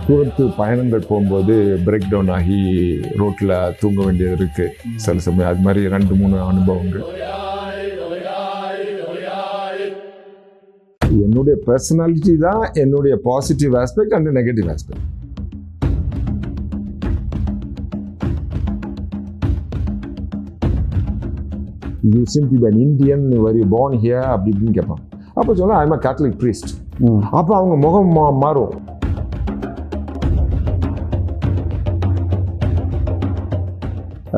தூரத்து பயணங்கள் போகும்போது பிரேக் டவுன் ஆகி ரோட்டில் தூங்க வேண்டியது இருக்குது சில சமயம். அது மாதிரி 2-3 அனுபவங்கள். என்னுடைய பர்சனாலிட்டி தான் என்னுடைய positive aspect and negative aspect. You seem to be an Indian, were you born here அப்படி இப்படின்னு கேட்பான். அப்போ சொல்ல I am a Catholic priest. அப்போ அவங்க முகம் மாறும்.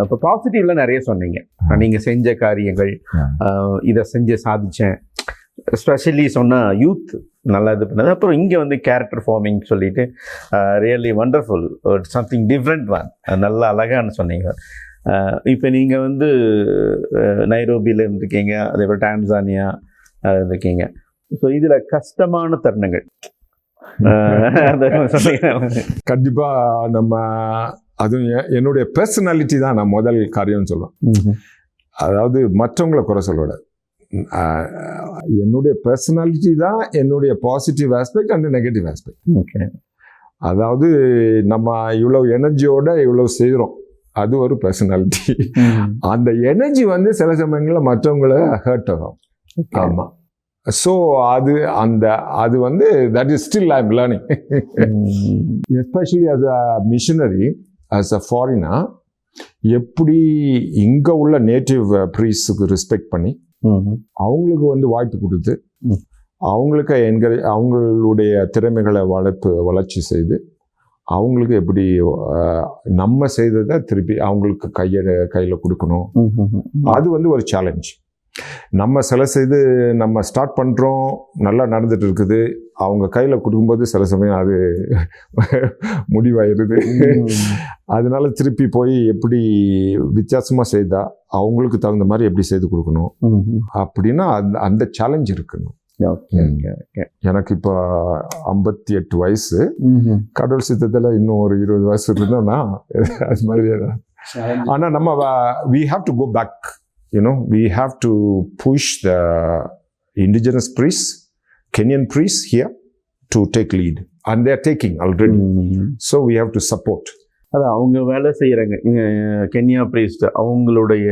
இப்போ பாசிட்டிவ்ல நிறைய சொன்னீங்க, நீங்கள் செஞ்ச காரியங்கள், இதை செஞ்சு சாதிச்சேன், ஸ்பெஷலி சொன்னால் யூத் நல்லா இது பண்ணது. அப்புறம் இங்கே வந்து கேரக்டர் ஃபார்மிங் சொல்லிட்டு really wonderful, something different one, நல்லா அழகான்னு சொன்னீங்க. இப்போ நீங்கள் வந்து நைரோபியில் இருந்திருக்கீங்க, அதே போல் டான்சானியா இருந்திருக்கீங்க. ஸோ இதில் கஷ்டமான தருணங்கள் கண்டிப்பாக நம்ம அதுவும் என்னுடைய பர்சனாலிட்டி தான் நான் முதல் காரியம்னு சொல்லுவேன். அதாவது மற்றவங்களை குறை சொல்லக்கூடாது. என்னுடைய பர்சனாலிட்டி தான் என்னுடைய positive aspect and negative aspect. Okay, அதாவது நம்ம இவ்வளோ எனர்ஜியோட இவ்வளோ செய்கிறோம், அது ஒரு பர்சனாலிட்டி. அந்த எனர்ஜி வந்து சில சமயங்களில் மற்றவங்களை ஹர்ட் ஆகும். ஆமாம். ஸோ அது வந்து that is still I am learning. Especially as a missionary, as a foreigner, எப்படி இங்கே உள்ள நேட்டிவ் ப்ரீஸ்க்கு ரெஸ்பெக்ட் பண்ணி அவங்களுக்கு வந்து வாய்ப்பு கொடுத்து அவங்களுக்கு அவங்களுடைய திறமைகளை வளர்ச்சி செய்து அவங்களுக்கு எப்படி நம்ம செய்ததை திருப்பி அவங்களுக்கு கையில் கொடுக்கணும். அது வந்து ஒரு சேலஞ்ச். நம்ம சில செய்து நம்ம ஸ்டார்ட் பண்ணுறோம், நல்லா நடந்துட்டு இருக்குது, அவங்க கையில் கொடுக்கும்போது சில சமயம் அது முடிவாயிருது. அதனால திருப்பி போய் எப்படி வித்தியாசமாக செய்தா அவங்களுக்கு தகுந்த மாதிரி எப்படி செய்து கொடுக்கணும் அப்படின்னா அந்த சேலஞ்ச் இருக்கணும். எனக்கு இப்போ 58 வயசு. கடவுள் சித்தத்தில் இன்னும் ஒரு 20 வயசு இருந்தோம்னா அது மாதிரி. ஆனால் நம்ம we have to go back. We have to push the indigenous priests, Kenyan priests here to take lead. And they are taking already. So we have to support. அதான் அவங்க வேலை செய்கிறாங்க, கென்யா பிரீஸ்ட் அவங்களுடைய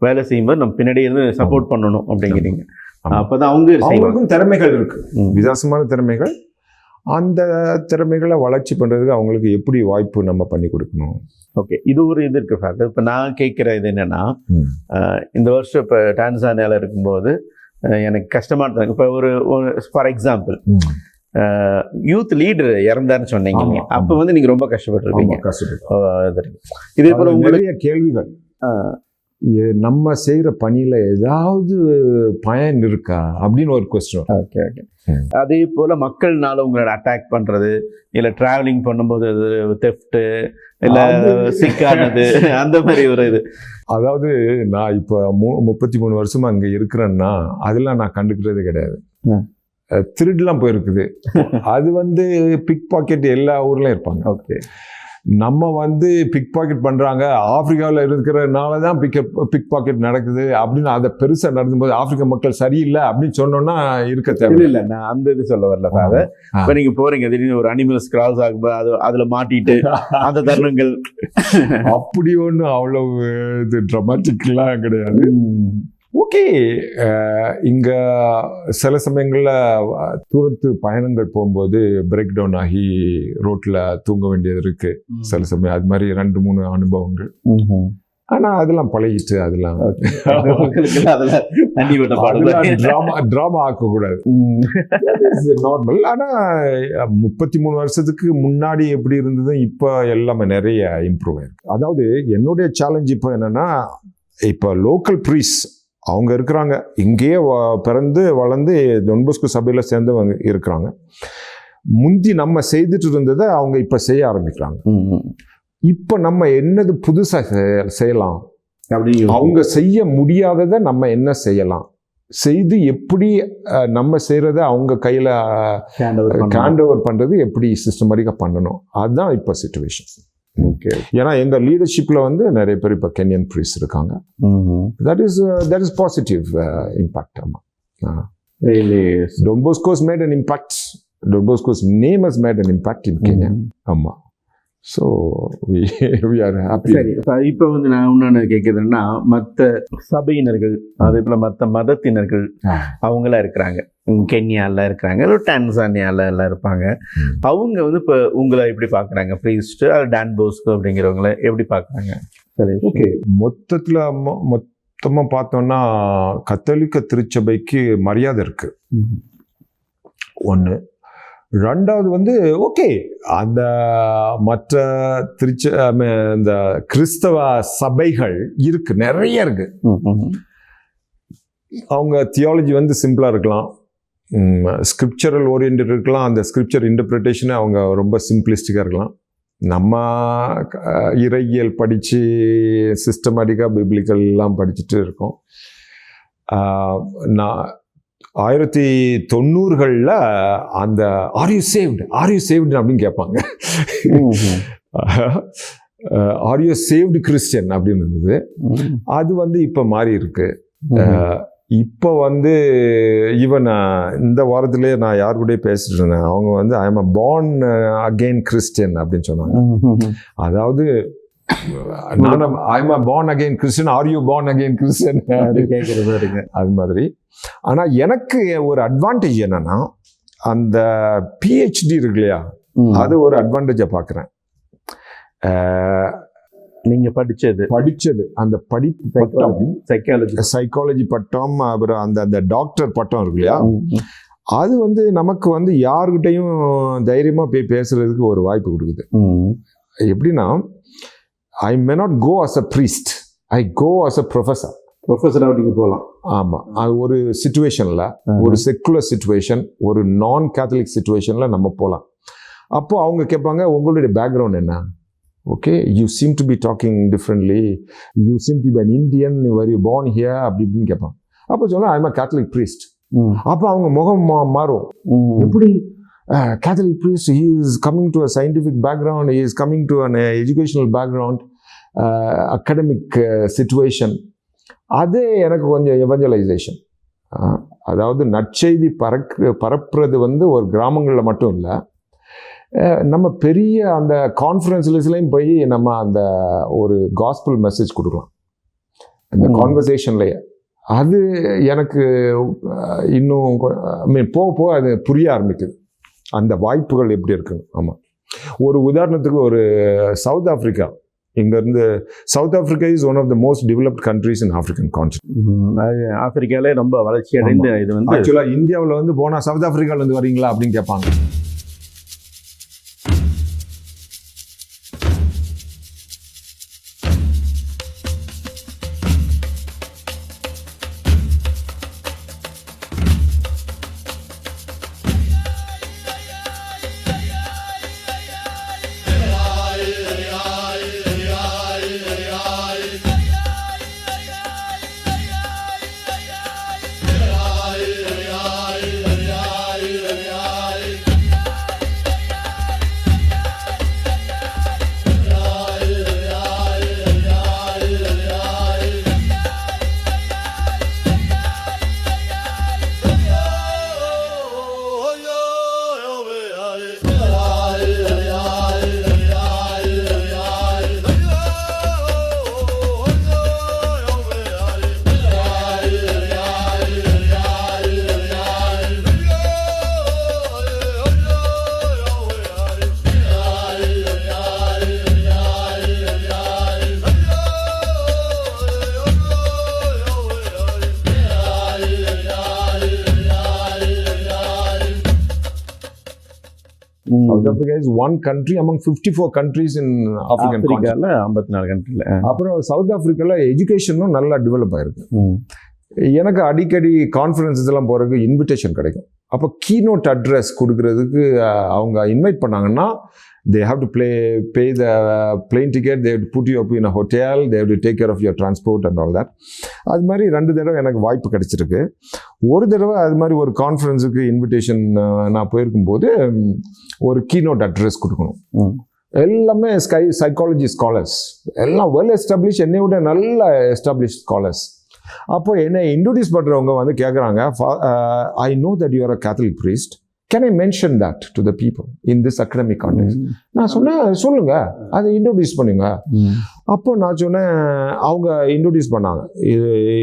வேலை செய்யும்போது நம்ம பின்னாடி இருந்து சப்போர்ட் பண்ணணும் அப்படிங்கிறீங்க. அப்போ தான் அவங்களுக்கும் திறமைகள் இருக்குது, வித்தியாசமான திறமைகள். அந்த திறமைகளை வளர்ச்சி பண்ணுறதுக்கு அவங்களுக்கு எப்படி வாய்ப்பு நம்ம பண்ணி கொடுக்கணும். ஓகே, இது ஒரு இது இருக்கு ஃபாதர். இப்போ நான் கேட்குற இது என்னென்னா, இந்த வருஷம் இப்போ டான்சானியாவில் இருக்கும்போது எனக்கு கஷ்டமாக இருந்தாங்க. இப்போ ஒரு ஃபார் எக்ஸாம்பிள் யூத் லீடர் இறந்தாருன்னு சொன்னீங்க. அப்போ வந்து நீங்கள் ரொம்ப கஷ்டப்பட்டுருப்பீங்க. இதே போல் உங்களுடைய கேள்விகள், நம்ம செய்கிற பணியில் ஏதாவது பயன் இருக்கா அப்படின்னு ஒரு கொஸ்டின். Okay okay. அதே போல் மக்கள்னால உங்களோட அட்டாக் பண்ணுறது, இல்லை ட்ராவலிங் பண்ணும்போது அது தெஃப்ட்டு, இல்லை சிக்கானது, அந்த மாதிரி ஒரு இது. அதாவது நான் இப்போ 33 வருஷமா அங்கே இருக்கிறேன்னா அதெல்லாம் நான் கண்டுக்கிறது கிடையாது. திருடுலாம் போயிருக்குது. அது வந்து பிக் பாக்கெட் எல்லா ஊர்லேயும் இருப்பாங்க. ஓகே, நம்ம வந்து பிக் பாக்கெட் பண்ணுறாங்க, ஆப்பிரிக்காவில் இருக்கிறதுனால தான் பிக் பாக்கெட் நடக்குது அப்படின்னு அதை பெருசாக நடந்தும்போது ஆப்பிரிக்க மக்கள் சரியில்லை அப்படின்னு சொன்னோன்னா இருக்க தேவை இல்லை. நான் அந்த இது சொல்ல வரல ஃபாதர். இப்போ நீங்கள் போகிறீங்க, திடீர்னு ஒரு அனிமல்ஸ் கிராஸ் ஆகும்போது அதில் மாட்டிட்டு அந்த தருணங்கள் அப்படி ஒன்றும் அவ்வளவு இது ட்ரமாட்டிக்லாம் கிடையாது. ஓகே, இங்கே சில சமயங்களில் தூரத்து பயணங்கள் போகும்போது பிரேக் டவுன் ஆகி ரோட்டில் தூங்க வேண்டியது இருக்குது சில சமயம். அது மாதிரி 2-3 அனுபவங்கள். ஆனால் அதெல்லாம் பழகிட்டு அதெல்லாம் ட்ராமா ஆக்கக்கூடாது, நார்மல். ஆனால் இப்போ 33 வருஷத்துக்கு முன்னாடி எப்படி இருந்தது, இப்போ எல்லாமே நிறைய இம்ப்ரூவ் ஆயிருக்கு. அதாவது என்னுடைய சேலஞ்ச் இப்போ என்னென்னா, இப்போ லோக்கல் ப்ரீஸ் அவங்க இருக்கிறாங்க, இங்கேயே பிறந்து வளர்ந்து டொன் போஸ்கோ சபையில் சேர்ந்தவங்க இருக்கிறாங்க. முந்தி நம்ம செய்துட்டு இருந்ததை அவங்க இப்போ செய்ய ஆரம்பிக்கிறாங்க. இப்போ நம்ம என்னது புதுசாக செய்யலாம், அவங்க செய்ய முடியாததை நம்ம என்ன செய்யலாம், செய்து எப்படி நம்ம செய்கிறத அவங்க கையில் ஹேண்ட் ஓவர் பண்ணுறது எப்படி சிஸ்டமேட்டிக்காக பண்ணணும், அதுதான் இப்போ சிச்சுவேஷன். ஓகே, ஏன்னா எங்கள் லீடர்ஷிப்பில் வந்து நிறைய பேர் இப்போ கென்யன் ப்ரீஸ்ட் இருக்காங்க. That is positive impact. ஆமாம், Don Bosco made an impact Don Bosco's name has made an impact in Kenya. ஆமாம். So we are happy. சரி, இப்போ வந்து நான் இன்னொன்று கேட்குறதுன்னா, மற்ற சபையினர்கள் அதே போல் மற்ற மதத்தினர்கள் அவங்களாம் இருக்கிறாங்க, கென்யாவில் இருக்கிறாங்க, டான்சானியாவில் எல்லாம் இருப்பாங்க. அவங்க வந்து இப்போ உங்களை எப்படி பார்க்குறாங்க, ப்ரீஸ்ட் டான் போஸ்கோ அப்படிங்கிறவங்கள எப்படி பார்க்குறாங்க? சரி, ஓகே. மொத்தமாக பார்த்தோம்னா கத்தோலிக்க திருச்சபைக்கு மரியாதை இருக்கு ஒன்று. ரெண்டாவது வந்து ஓகே, அந்த மற்ற இந்த கிறிஸ்தவ சபைகள் இருக்கு, நிறைய இருக்கு. அவங்க தியாலஜி வந்து சிம்பிளா இருக்கலாம், ஸ்கிரிப்சரல் ஓரியன்ட் இருக்கலாம், அந்த ஸ்கிரிப்சர் இன்டர்பிரிட்டேஷனை அவங்க ரொம்ப சிம்பிளிஸ்டிக்காக இருக்கலாம். நம்ம இறையியல் படித்து சிஸ்டமேட்டிக்காக பிப்ளிக்கல்லாம் படிச்சுட்டு இருக்கோம். நான் 1990களில் அந்த ஆர் யூ சேவ்டு அப்படின்னு கேட்பாங்க. ஆர் யூ சேவ்டு கிறிஸ்டியன் அப்படின்னு இருந்தது. அது வந்து இப்போ மாறி இருக்கு. இப்போ வந்து ஈவன் இந்த வாரத்திலே நான் யார் கூட பேசிட்டு இருந்தேன், அவங்க வந்து I am a born again Christian அப்படின்னு சொன்னாங்க. அதாவது நானும் I am a born again Christian, are you born again Christian கேட்கறது இருக்கு. அது மாதிரி. ஆனால் எனக்கு ஒரு அட்வான்டேஜ் என்னன்னா, அந்த பிஹெச்டி இருக்கு இல்லையா, அது ஒரு அட்வான்டேஜை பார்க்குறேன். நீங்க படிச்சது அந்த சைக்காலஜி பட்டம், அப்புறம் அந்த டாக்டர் பட்டம் இருக்கு இல்லையா, அது வந்து நமக்கு வந்து யாருக்கிட்டையும் தைரியமா போய் பேசுறதுக்கு ஒரு வாய்ப்பு கொடுக்குது. எப்படின்னா, I may not go as a priest, I go as a ப்ரொஃபஸராக நீங்கள் போகலாம். ஆமாம், அது ஒரு சிச்சுவேஷனில், ஒரு செக்குலர் சிச்சுவேஷன், ஒரு நான் கேத்தலிக் சிச்சுவேஷனில் நம்ம போகலாம். அப்போ அவங்க கேட்பாங்க, உங்களுடைய பேக்ரவுண்ட் என்ன? Okay, you seem to be talking differently, you seem to be an Indian, var you born here அப்படி இப்படின்னு கேட்பாங்க. அப்போ சொல்ல I am a Catholic priest. அப்போ அவங்க முகம் மாறும். எப்படி Catholic priest, he is coming to a scientific background, he is coming to an educational background, academic situation. அது எனக்கு கொஞ்சம் எவஞ்சலைசேஷன். அதாவது நற்செய்தி பரப்புறது வந்து ஒரு கிராமங்களில் மட்டும் இல்லை, நம்ம பெரிய அந்த கான்ஃபரன்ஸ்லையும் போய் நம்ம அந்த ஒரு காஸ்பல் மெசேஜ் கொடுக்கலாம் இந்த கான்வர்சேஷன்லேயே. அது எனக்கு இன்னும் போக போக அது புரிய ஆரம்பிக்குது, அந்த வாய்ப்புகள் எப்படி இருக்குன்னு. ஆமாம், ஒரு உதாரணத்துக்கு ஒரு சவுத் ஆஃப்ரிக்கா, இங்கேருந்து South Africa is one of the most developed countries in African continent. ஆப்பிரிக்காலே ரொம்ப வளர்ச்சி அடைந்து, இது வந்து ஆக்சுவலாக இந்தியாவில் வந்து போனால் சவுத் ஆஃப்ரிக்காவிலேருந்து வரீங்களா அப்படின்னு கேட்பாங்க. South Africa is one country among 54 countries in African continent. 54 கண்ட்ரியில். அப்புறம் சவுத் ஆஃப்ரிக்காவில் எஜுகேஷனும் நல்லா டெவலப் ஆயிருக்கு. எனக்கு அடிக்கடி கான்ஃபரன்ஸஸ் எல்லாம் போகிறதுக்கு இன்விடேஷன் கிடைக்கும். அப்போ கீனோட் அட்ரஸ் கொடுக்கறதுக்கு அவங்க இன்வைட் பண்ணாங்கன்னா, they have to pay the plane ticket, they have to put you up in a hotel, they have to take care of your transport and all that. அது மாதிரி 2 தடவை எனக்கு வாய்ப்பு கிடைச்சிருக்கு. ஒரு தடவை அது மாதிரி ஒரு கான்ஃபரன்ஸுக்கு இன்விடேஷன் நான் போயிருக்கும்போது ஒரு கீனோட் அட்ரஸ் கொடுக்கணும். எல்லாமே சைக்காலஜி ஸ்காலர்ஸ், எல்லாம் வெல் எஸ்டாப்ளிஷ், என்னை விட நல்ல எஸ்டாப்ளிஷ் ஸ்காலர்ஸ். அப்போ என்னை இன்ட்ரோடியூஸ் பண்ணுறவங்க வந்து கேட்குறாங்க, I know that you are a Catholic priest, can I mention that to the people in this academic context? நான் சொன்னேன், சொல்லுங்க, அதை இன்ட்ரோடியூஸ் பண்ணுங்க. அப்போ நான் சொன்னேன், அவங்க இன்ட்ரோடியூஸ் பண்ணாங்க,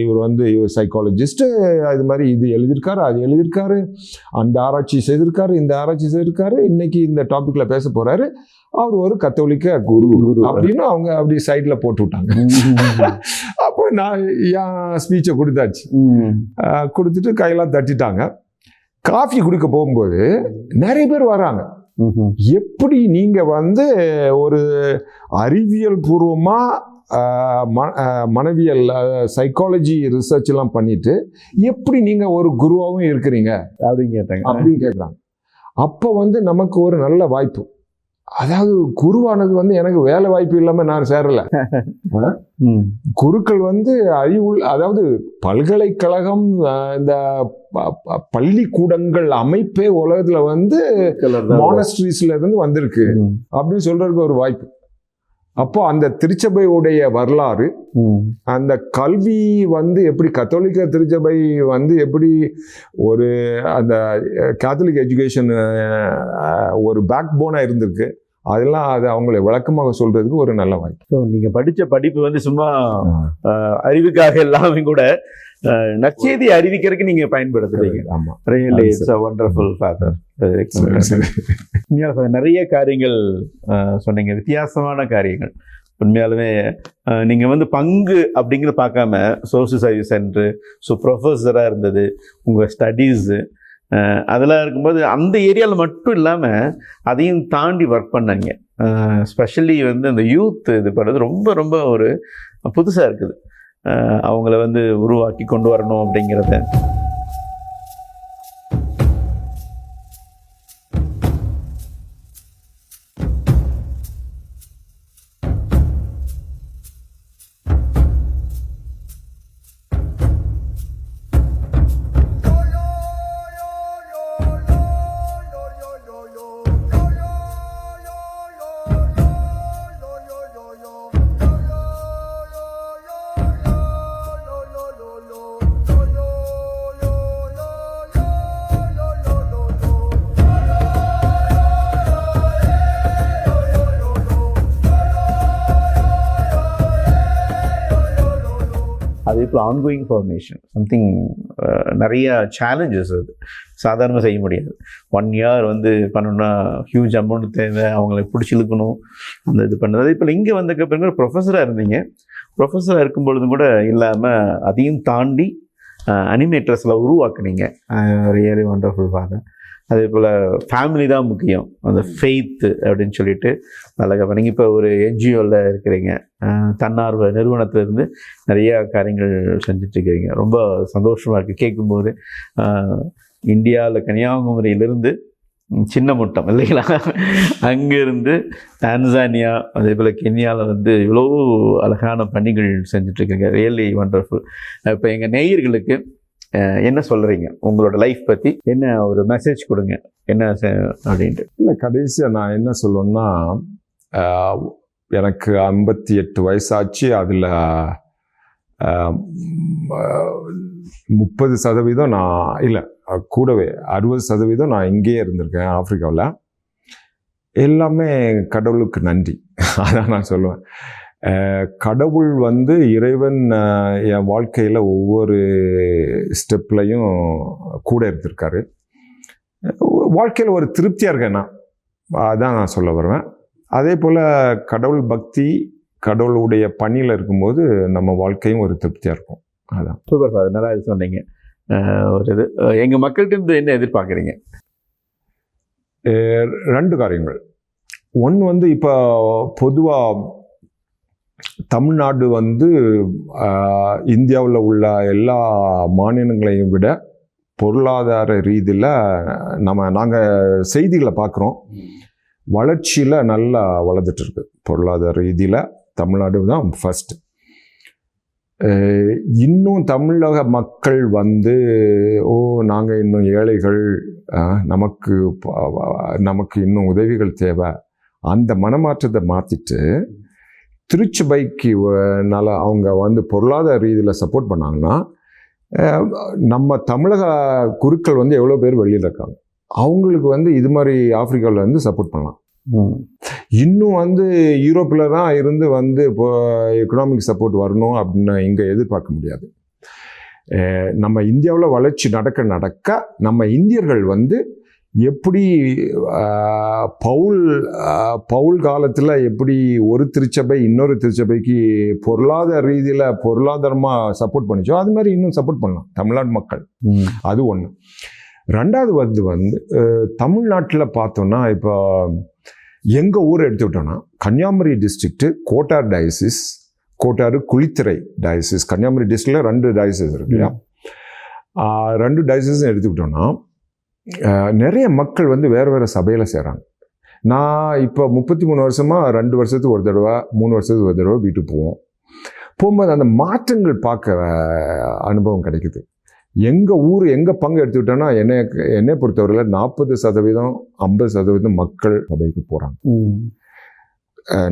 இவர் வந்து இவர் சைக்காலஜிஸ்ட்டு, அது மாதிரி இது எழுதியிருக்காரு, அது எழுதியிருக்காரு, அந்த ஆராய்ச்சி செய்திருக்காரு, இந்த ஆராய்ச்சி செய்திருக்காரு, இன்னைக்கு இந்த டாபிக்ல பேச போறாரு, அவர் ஒரு கத்தோலிக்க குரு அப்படின்னு அவங்க அப்படி சைட்ல போட்டு விட்டாங்க. அப்போ நான் என் ஸ்பீச்சை கொடுத்தாச்சு. கொடுத்துட்டு கையெல்லாம் தட்டிட்டாங்க. காஃபி குடிக்க போகும்போது நிறைய பேர் வராங்க. எப்படி நீங்க வந்து ஒரு அறிவியல் பூர்வமா மனவியல் சைக்காலஜி ரிசர்ச் எல்லாம் பண்ணிட்டு எப்படி நீங்க ஒரு குருவாகவும் இருக்கிறீங்க அப்படின்னு கேட்குறாங்க. அப்போ வந்து நமக்கு ஒரு நல்ல வாய்ப்பு. அதாவது குருவானது வந்து எனக்கு வேலை வாய்ப்பு இல்லாம நான் சேரல. குருக்கள் வந்து அதாவது பல்கலைக்கழகம், இந்த பள்ளிக்கூடங்கள் அமைப்பே உலகத்துல வந்து மானஸ்ட்ரீஸ்ல இருந்து வந்திருக்கு அப்படின்னு சொல்றதுக்கு ஒரு வாய்ப்பு. அப்போ அந்த திருச்சபையுடைய வரலாறு, அந்த கல்வி வந்து எப்படி கத்தோலிக்க திருச்சபை வந்து எப்படி ஒரு அந்த கேத்தலிக் எஜுகேஷன் ஒரு பேக் போனா இருந்திருக்கு, அதெல்லாம் அது அவங்களை விளக்கமாக சொல்றதுக்கு ஒரு நல்ல வாய்ப்பு. ஸோ நீங்கள் படித்த படிப்பு வந்து சும்மா அறிவுக்காக எல்லாமே கூட நற்செய்தி அறிவிக்கிறதுக்கு நீங்க பயன்படுத்துறீங்க. ஆமா, really it's a wonderful father. உண்மையாலுமே நிறைய காரியங்கள் சொன்னீங்க, வித்தியாசமான காரியங்கள். உண்மையாலுமே நீங்க வந்து பங்கு அப்படிங்கிறத பார்க்காம சோசியல் சர்வீஸ் சென்டர், ஸோ ப்ரொஃபஸராக இருந்தது, உங்க ஸ்டடீஸு அதெல்லாம் இருக்கும்போது அந்த ஏரியாவில் மட்டும் இல்லாமல் அதையும் தாண்டி ஒர்க் பண்ணாங்க. ஸ்பெஷலி வந்து அந்த யூத் இது பண்ணுறது ரொம்ப ரொம்ப ஒரு புதுசாக இருக்குது. அவங்கள வந்து உருவாக்கி கொண்டு வரணும் அப்படிங்கிறத. அதே போல் ஆன்கோயிங் ஃபார்மேஷன் சம்திங் நிறைய சேலஞ்சஸ். அது சாதாரணமாக செய்ய முடியாது. 1 year வந்து பண்ணணும்னா ஹியூஜ் அமௌண்ட் தேவை, அவங்களை பிடிச்சி இழுக்கணும், அந்த இது பண்ணுறது. அதே போல் இங்கே வந்ததுக்கு அப்புறம் ப்ரொஃபஸராக இருந்தீங்க. ப்ரொஃபஸராக இருக்கும் பொழுதும் கூட இல்லாமல் அதையும் தாண்டி அனிமேட்டர்ஸில் உருவாக்குனீங்க. Really wonderful father. அதே போல் ஃபேமிலி தான் முக்கியம், அந்த ஃபெய்த்து அப்படின்னு சொல்லிட்டு அழகாக பண்ணீங்க. இப்போ ஒரு என்ஜிஓவில் இருக்கிறீங்க, தன்னார்வ நிறுவனத்திலேருந்து நிறையா காரியங்கள் செஞ்சிட்ருக்கிறீங்க. ரொம்ப சந்தோஷமாக இருக்குது கேட்கும்போது. இந்தியாவில் கன்னியாகுமரியிலிருந்து சின்ன முட்டம் இல்லைங்களா, அங்கேருந்து டான்சானியா, அதே போல் கென்யாவில் வந்து இவ்வளோ அழகான பணிகள் செஞ்சிட்ருக்கீங்க. Really wonderful. இப்போ எங்கள் நேயர்களுக்கு என்ன சொல்கிறீங்க, உங்களோட லைஃப் பற்றி என்ன ஒரு மெசேஜ் கொடுங்க, என்ன அப்படின்ட்டு? இல்லை, கடைசியாக நான் என்ன சொல்லணும்னா, எனக்கு 58 வயசாச்சு. அதில் 30% நான் இல்லை, கூடவே 60% நான் இங்கேயே இருந்திருக்கேன், ஆப்பிரிக்காவில். எல்லாமே கடவுளுக்கு நன்றி, அதான் நான் சொல்லுவேன். கடவுள் வந்து இறைவன் என் வாழ்க்கையில் ஒவ்வொரு ஸ்டெப்லையும் கூட இருந்திருக்காரு. வாழ்க்கையில் ஒரு திருப்தியாக இருக்கேன் நான், அதான் நான் சொல்ல வருவேன். அதே போல் கடவுள் பக்தி, கடவுளுடைய பணியில் இருக்கும்போது நம்ம வாழ்க்கையும் ஒரு திருப்தியாக இருக்கும். அதான். சூப்பர் ஃபாதர், நல்லா இது சொன்னீங்க. ஒரு இது எங்கள் மக்கள்கிட்ட என்ன எதிர்பார்க்குறீங்க? 2 காரியங்கள். ஒன்று வந்து இப்போ பொதுவாக தமிழ்நாடு வந்து இந்தியாவில் உள்ள எல்லா மாநிலங்களையும் விட பொருளாதார ரீதியில் நாங்கள் செய்திகளை பார்க்குறோம், வளர்ச்சியில் நல்லா வளர்ந்துட்டு இருக்கு. பொருளாதார ரீதியில் தமிழ்நாடு தான் ஃபர்ஸ்ட். இன்னும் தமிழக மக்கள் வந்து நாங்கள் இன்னும் ஏழைகள், நமக்கு இன்னும் உதவிகள் தேவை, அந்த மனமாற்றத்தை மாற்றிட்டு திருச்சபைக்கு அவங்க வந்து பொருளாதார ரீதியில் சப்போர்ட் பண்ணாங்கன்னா, நம்ம தமிழக குருக்கள் வந்து எவ்வளோ பேர் வெளியில் இருக்காங்க, அவங்களுக்கு வந்து இது மாதிரி ஆப்பிரிக்காவில் வந்து சப்போர்ட் பண்ணலாம். இன்னும் வந்து யூரோப்பில் தான் இருந்து வந்து இப்போ எக்கனாமிக் சப்போர்ட் வரணும் அப்படின்னு இங்கே எதிர்பார்க்க முடியாது. நம்ம இந்தியாவில் வளர்ச்சி நடக்க நம்ம இந்தியர்கள் வந்து எப்படி பவுல் காலத்தில் எப்படி ஒரு திருச்சபை இன்னொரு திருச்சபைக்கு பொருளாதாரமாக சப்போர்ட் பண்ணிச்சோ அது மாதிரி இன்னும் சப்போர்ட் பண்ணலாம் தமிழ்நாடு மக்கள். அது ஒன்று. ரெண்டாவது வந்து தமிழ்நாட்டில் பார்த்தோன்னா இப்போ எங்கள் ஊரை எடுத்துக்கிட்டோன்னா Kanyakumari district Kottar diocese, Kottar Kuzhithurai diocese. Kanyakumari டிஸ்ட்ரிக்டில் 2 டயசிஸ் இருக்கு இல்லையா? 2 டயசிஸும் எடுத்துக்கிட்டோன்னா நிறைய மக்கள் வந்து வேறு சபையில் சேர்றாங்க. நான் இப்போ 33 வருஷமாக 2 வருஷத்துக்கு ஒரு தடவை 3 வருஷத்துக்கு ஒரு தடவை வீட்டுக்கு போகும்போது அந்த மாற்றங்கள் பார்க்க அனுபவம் கிடைக்குது. எங்கள் ஊர் எங்கள் பங்கு எடுத்துக்கிட்டோன்னா என்னை பொறுத்தவரையில் 40% 50% மக்கள் சபைக்கு போகிறாங்க.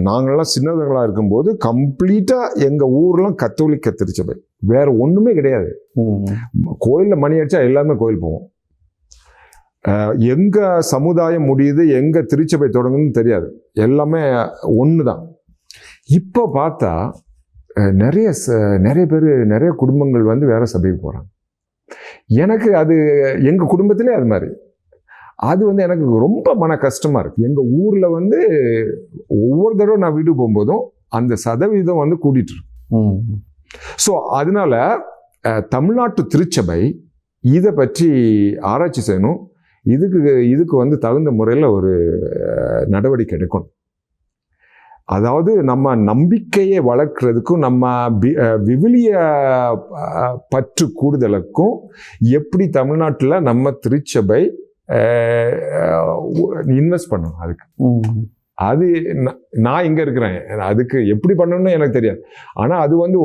நாங்கள்லாம் சின்னவர்களாக இருக்கும்போது கம்ப்ளீட்டாக எங்கள் ஊர்லாம் கத்தோலிக்க திருச்சபை, வேறு ஒன்றுமே கிடையாது. கோயிலில் மணி அடித்தா எல்லாருமே கோயில் போவோம். எங்கள் சமுதாயம் முடியுது, எங்கள் திருச்சபை தொடங்குதுன்னு தெரியாது, எல்லாமே ஒன்று தான். இப்போ பார்த்தா நிறைய பேர் நிறைய குடும்பங்கள் வந்து வேறு சபைக்கு போகிறாங்க. எனக்கு அது எங்கள் குடும்பத்திலே அது மாதிரி அது வந்து எனக்கு ரொம்ப மன கஷ்டமாக இருக்குது. எங்கள் ஊரில் வந்து ஒவ்வொரு தடவை நான் வீட்டுக்கு போகும்போதும் அந்த சதவீதம் வந்து கூட்டிகிட்டு இருக்கு. ஸோ அதனால தமிழ்நாட்டு திருச்சபை இதை பற்றி ஆராய்ச்சி செய்யணும். இதுக்கு வந்து தகுந்த முறையில் ஒரு நடவடிக்கை எடுக்கணும். அதாவது நம்ம நம்பிக்கையை வளர்க்குறதுக்கும் நம்ம விவிலிய பற்று கூடுதலுக்கும் எப்படி தமிழ்நாட்டில் நம்ம திருச்சபை இன்வெஸ்ட் பண்ணணும். அது நான் இங்கே இருக்கிறேன், அதுக்கு எப்படி பண்ணணும்னு எனக்கு தெரியாது. ஆனால் அது வந்து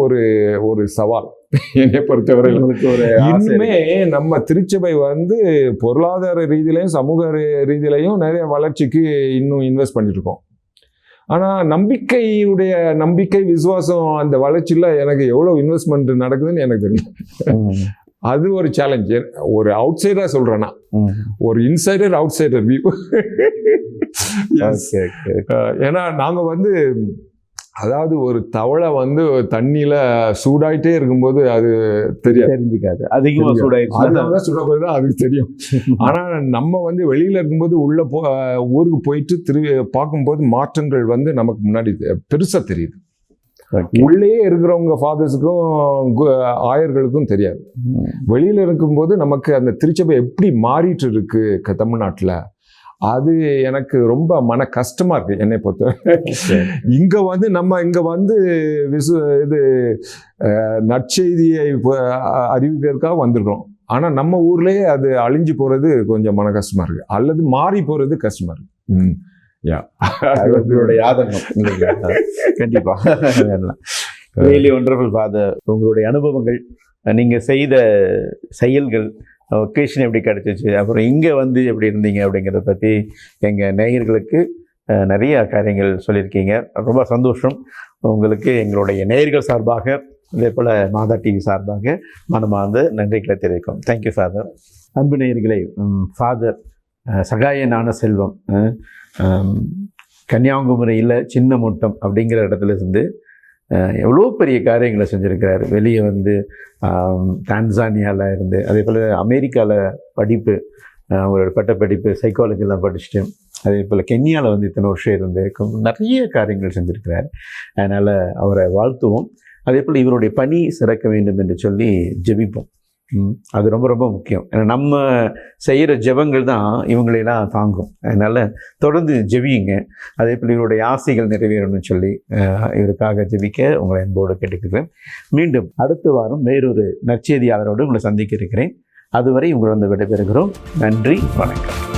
ஒரு சவால் என்னை பொறுத்தவரை. இன்னுமே நம்ம திருச்சபை வந்து பொருளாதார ரீதியிலையும் சமூக ரீதியிலையும் நிறைய வளர்ச்சிக்கு இன்னும் இன்வெஸ்ட் பண்ணிட்டு இருக்கோம். ஆனால் நம்பிக்கை விசுவாசம் அந்த வளர்ச்சியில் எனக்கு எவ்வளோ இன்வெஸ்ட்மெண்ட் நடக்குதுன்னு எனக்கு தெரியும். அது ஒரு சேலஞ்ச். ஒரு அவுட் சைடராக சொல்கிறேன்னா, ஒரு இன்சைடர் அவுட் சைடர் வியூ. ஏன்னா நாங்கள் வந்து அதாவது ஒரு தவளை வந்து தண்ணியில் சூடாயிட்டே இருக்கும்போது அது தெரிஞ்சுக்காது, அதிகமாக சூடாயிடுச்சு அதுக்கு தெரியும். ஆனால் நம்ம வந்து வெளியில் இருக்கும்போது ஊருக்கு போயிட்டு பார்க்கும்போது மாற்றங்கள் வந்து நமக்கு முன்னாடி பெருசாக தெரியுது. உள்ளே இருக்கிறவங்க ஃபாதர்ஸுக்கும் ஆயர்களுக்கும் தெரியாது. வெளியில் இருக்கும்போது நமக்கு அந்த திருச்சபை எப்படி மாறிட்டு இருக்கு தமிழ்நாட்டில், அது எனக்கு ரொம்ப மன கஷ்டமா இருக்கு என்னை பொறுத்த. இங்க வந்து நம்ம இது நற்செய்தியை அறிவிக்கிறதுக்காக வந்திருக்கோம். ஆனா நம்ம ஊர்லயே அது அழிஞ்சு போறது கொஞ்சம் மன கஷ்டமா இருக்கு, அல்லது மாறி போறது கஷ்டமா இருக்கு. உங்களுடைய ஆதங்கம் கண்டிப்பா. Really wonderful father. உங்களுடைய அனுபவங்கள், நீங்க செய்த செயல்கள், ஒகேஷன் எப்படி கிடைச்சிச்சு, அப்புறம் இங்கே வந்து எப்படி இருந்தீங்க அப்படிங்கிறத பற்றி எங்கள் நேயர்களுக்கு நிறைய காரியங்கள் சொல்லியிருக்கீங்க. ரொம்ப சந்தோஷம். உங்களுக்கு எங்களுடைய நேயர்கள் சார்பாக, அதே போல் மாதா டிவி சார்பாக மனமார்ந்த நன்றிகளை தெரிவிக்கும். Thank you father. அன்பு நேயர்களே, ஃபாதர் சகாய ஞானசெல்வம் கன்னியாகுமரியில் சின்ன முட்டம் அப்படிங்கிற இடத்துல இருந்து எவ்வளோ பெரிய காரியங்களை செஞ்சுருக்கிறாரு. வெளியே வந்து டான்சானியாவில் இருந்து, அதே போல் அமெரிக்காவில் படிப்பு, ஒரு பட்டப்படிப்பு சைக்காலஜிலாம் படிச்சுட்டு, அதே போல் கென்யாவில் வந்து இத்தனை வருஷம் இருந்து நிறைய காரியங்கள் செஞ்சுருக்கிறார். அதனால் அவரை வாழ்த்துவோம். அதே போல் இவருடைய பணி சிறக்க வேண்டும் என்று சொல்லி ஜெபிப்போம். அது ரொம்ப ரொம்ப முக்கியம். ஏன்னா நம்ம செய்கிற ஜெபங்கள் தான் இவங்களெல்லாம் தாங்கும். அதனால் தொடர்ந்து ஜெபியுங்க. அதே போல் இவருடைய ஆசைகள் நிறைவேறணும்னு சொல்லி இவருக்காக ஜெபிக்க உங்களை அன்போடு கேட்டுக்கிறேன். மீண்டும் அடுத்த வாரம் வேறொரு நற்செய்தியாளரோடு உங்களை சந்திக்க இருக்கிறேன். அதுவரை உங்களை வந்து விடைபெறுகிறோம். நன்றி, வணக்கம்.